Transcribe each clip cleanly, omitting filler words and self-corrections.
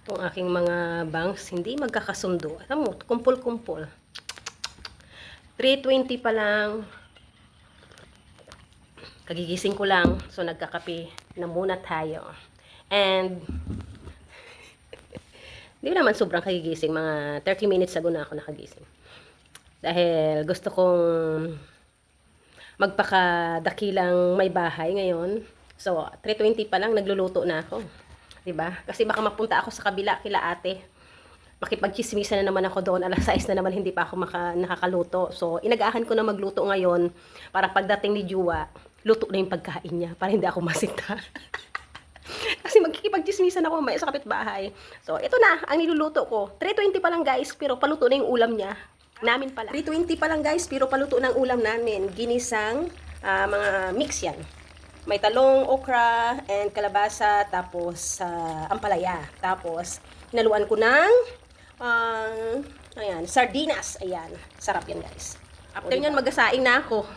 Itong aking mga bangs, hindi magkakasundo. Alam mo, kumpul-kumpul. 3:20 pa lang. Kagigising ko lang. So, nagkakape na muna tayo. And, hindi naman sobrang kagigising. Mga 30 minutes ago na ako nakagising. Dahil gusto kong magpakadakilang may bahay ngayon. So, 3:20 pa lang, nagluluto na ako. 'Di ba? Kasi baka mapunta ako sa kabila kila ate. Makipagchismisan na naman ako doon. Alas 6 na naman hindi pa ako nakakaluto. So, inagahan ko na magluto ngayon para pagdating ni Juwa, luto na yung pagkain niya para hindi ako masita. Kasi magkikipagchismisan ako mamaya sa kapitbahay. So, ito na ang niluluto ko. 3:20 pa lang guys, pero paluto na yung ulam niya. Namin pala. 3:20 pa lang guys, pero paluto ng ulam namin. Ginisang mga mix yan. May talong, okra, and kalabasa, tapos ampalaya. Tapos, hinaluan ko ng ayan, sardinas. Ayan, sarap yan guys. After nyan, magasaing na ako.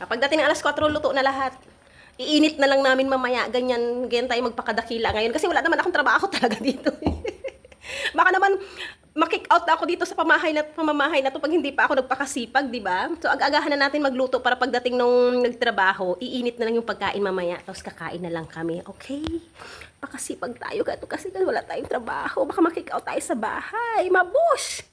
Pagdating ng alas 4, luto na lahat. Iinit na lang namin mamaya. Ganyan tayo magpakadakila ngayon. Kasi wala naman akong trabaho talaga dito. Baka naman makick out ako dito sa pamamahay na to pag hindi pa ako nagpakasipag, di ba? So ag-agahan na natin magluto para pagdating nung nagtrabaho, iinit na lang yung pagkain mamaya, tapos kakain na lang kami. Okay? Pakasipag tayo gato kasi wala tayong trabaho. Baka makick out tayo sa bahay. Mabush!